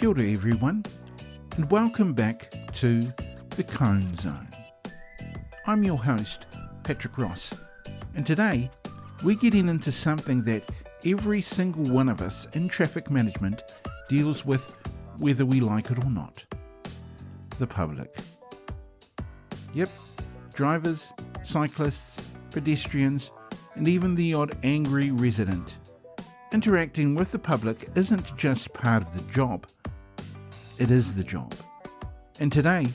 Kia ora everyone, and welcome back to the Cone Zone. I'm your host, Patrick Ross, and today we're getting into something that every single one of us in traffic management deals with whether we like it or not. The public. Yep, drivers, cyclists, pedestrians, and even the odd angry resident. Interacting with the public isn't just part of the job, it is the job. And today,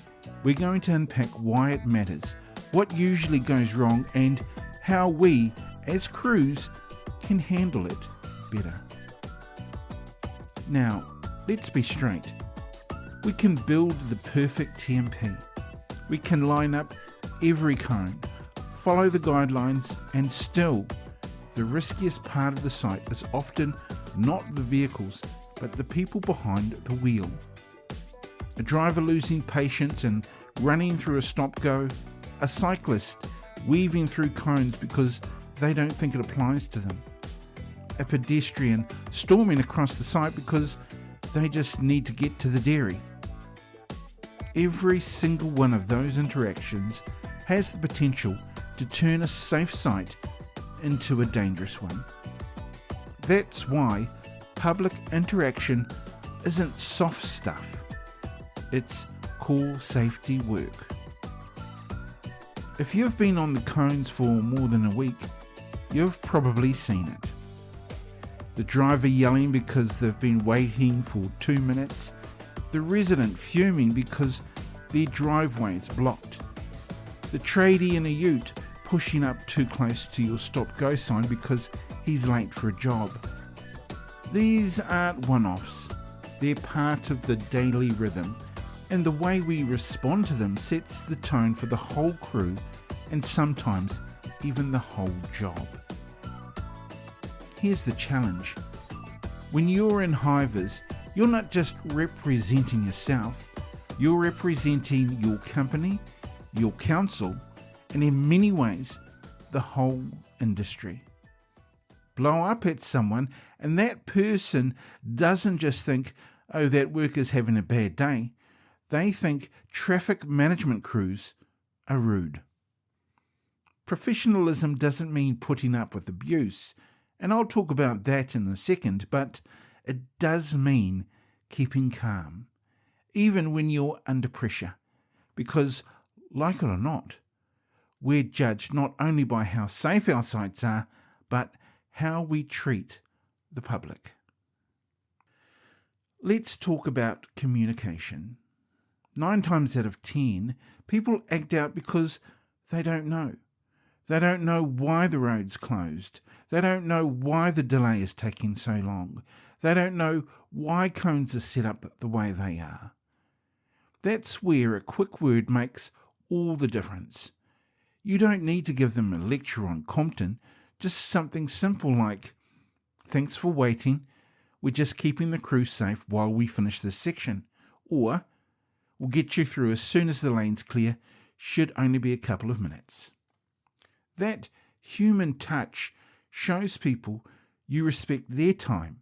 we're going to unpack why it matters, what usually goes wrong, and how we, as crews, can handle it better. Now, let's be straight. We can build the perfect TMP. We can line up every cone, follow the guidelines, and still, the riskiest part of the site is often not the vehicles, but the people behind the wheel. A driver losing patience and running through a stop-go, a cyclist weaving through cones because they don't think it applies to them, a pedestrian storming across the site because they just need to get to the dairy. Every single one of those interactions has the potential to turn a safe site into a dangerous one. That's why public interaction isn't soft stuff, it's core safety work. If you've been on the cones for more than a week, you've probably seen it. The driver yelling because they've been waiting for 2 minutes, the resident fuming because their driveway is blocked, the tradie in a ute pushing up too close to your stop-go sign because he's late for a job. These aren't one-offs, they're part of the daily rhythm, and the way we respond to them sets the tone for the whole crew and sometimes even the whole job. Here's the challenge. When you're in high-vis, you're not just representing yourself, you're representing your company, your council, and in many ways, the whole industry. Blow up at someone and that person doesn't just think, oh, that worker's having a bad day. They think traffic management crews are rude. Professionalism doesn't mean putting up with abuse, and I'll talk about that in a second, but it does mean keeping calm, even when you're under pressure, because, like it or not, we're judged not only by how safe our sites are, but how we treat the public. Let's talk about communication. 9 times out of 10, people act out because they don't know. They don't know why the road's closed. They don't know why the delay is taking so long. They don't know why cones are set up the way they are. That's where a quick word makes all the difference. You don't need to give them a lecture on Compton, just something simple like, thanks for waiting, we're just keeping the crew safe while we finish this section, or we'll get you through as soon as the lane's clear, should only be a couple of minutes. That human touch shows people you respect their time,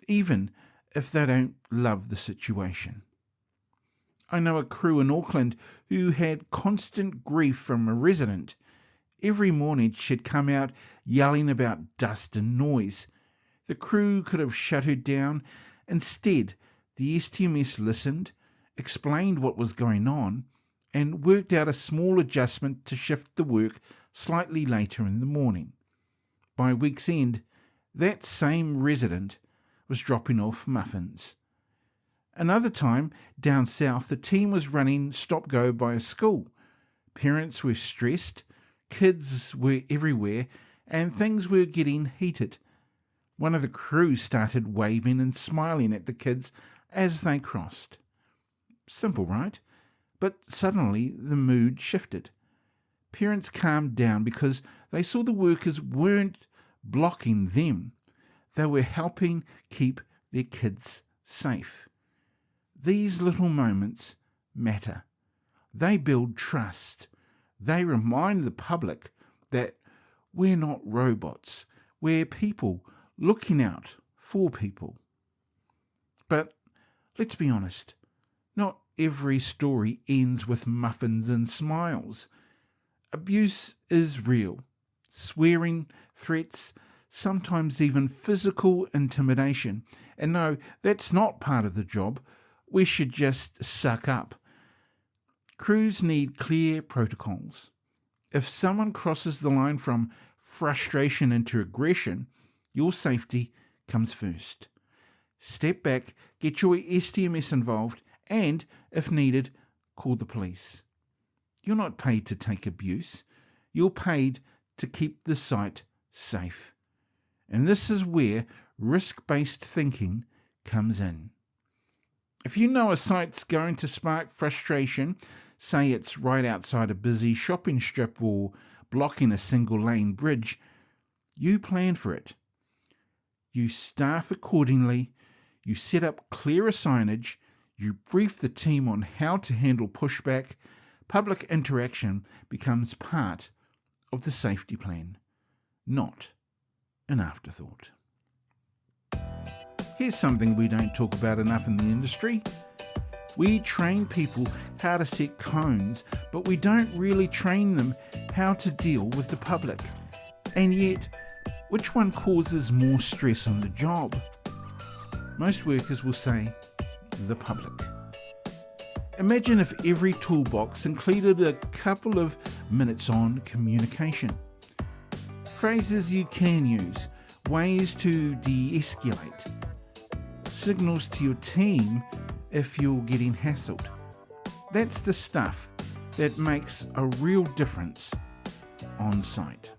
even if they don't love the situation. I know a crew in Auckland who had constant grief from a resident. Every morning she'd come out yelling about dust and noise. The crew could have shut her down. Instead, the STMS listened, explained what was going on, and worked out a small adjustment to shift the work slightly later in the morning. By week's end, that same resident was dropping off muffins. Another time, down south, the team was running stop-go by a school. Parents were stressed, kids were everywhere, and things were getting heated. One of the crew started waving and smiling at the kids as they crossed. Simple, right? But suddenly the mood shifted. Parents calmed down because they saw the workers weren't blocking them. They were helping keep their kids safe. These little moments matter. They build trust. They remind the public that we're not robots. We're people looking out for people. But Let's be honest, not every story ends with muffins and smiles. Abuse is real. Swearing, threats, sometimes even physical intimidation. And no, that's not part of the job. We should just suck up. Crews need clear protocols. If someone crosses the line from frustration into aggression, your safety comes first. Step back, get your STMS involved, and, if needed, call the police. You're not paid to take abuse. You're paid to keep the site safe. And this is where risk-based thinking comes in. If you know a site's going to spark frustration, say it's right outside a busy shopping strip or blocking a single-lane bridge, you plan for it. You staff accordingly, you set up clearer signage, you brief the team on how to handle pushback. Public interaction becomes part of the safety plan, not an afterthought. Here's something we don't talk about enough in the industry. We train people how to set cones, but we don't really train them how to deal with the public. And yet, which one causes more stress on the job? Most workers will say, the public. Imagine if every toolbox included a couple of minutes on communication. Phrases you can use, ways to de-escalate, signals to your team if you're getting hassled. That's the stuff that makes a real difference on site.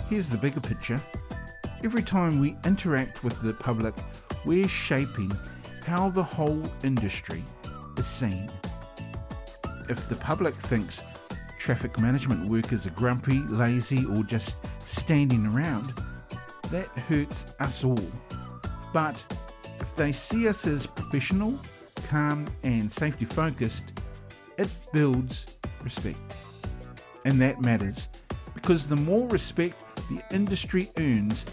Here's the bigger picture. Every time we interact with the public, we're shaping how the whole industry is seen. If the public thinks traffic management workers are grumpy, lazy, or just standing around, that hurts us all. But if they see us as professional, calm, and safety focused, it builds respect. And that matters, because the more respect the industry earns,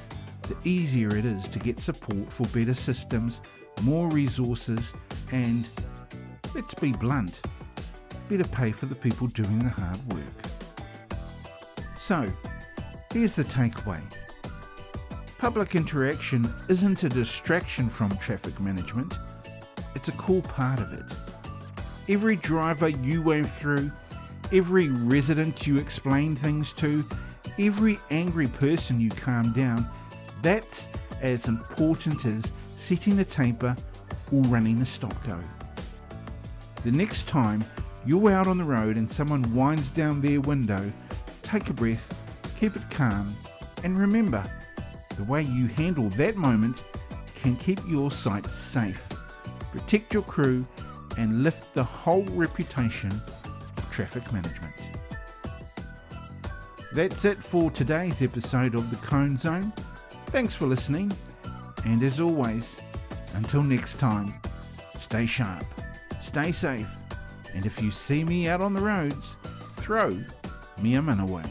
the easier it is to get support for better systems, more resources, and, let's be blunt, better pay for the people doing the hard work. So, here's the takeaway. Public interaction isn't a distraction from traffic management, it's a core part of it. Every driver you wave through, every resident you explain things to, every angry person you calm down, that's as important as setting a taper or running a stop-go. The next time you're out on the road and someone winds down their window, take a breath, keep it calm, and remember, the way you handle that moment can keep your site safe, protect your crew, and lift the whole reputation of traffic management. That's it for today's episode of The Cone Zone. Thanks for listening, and as always, until next time, stay sharp, stay safe, and if you see me out on the roads, throw me a minaway.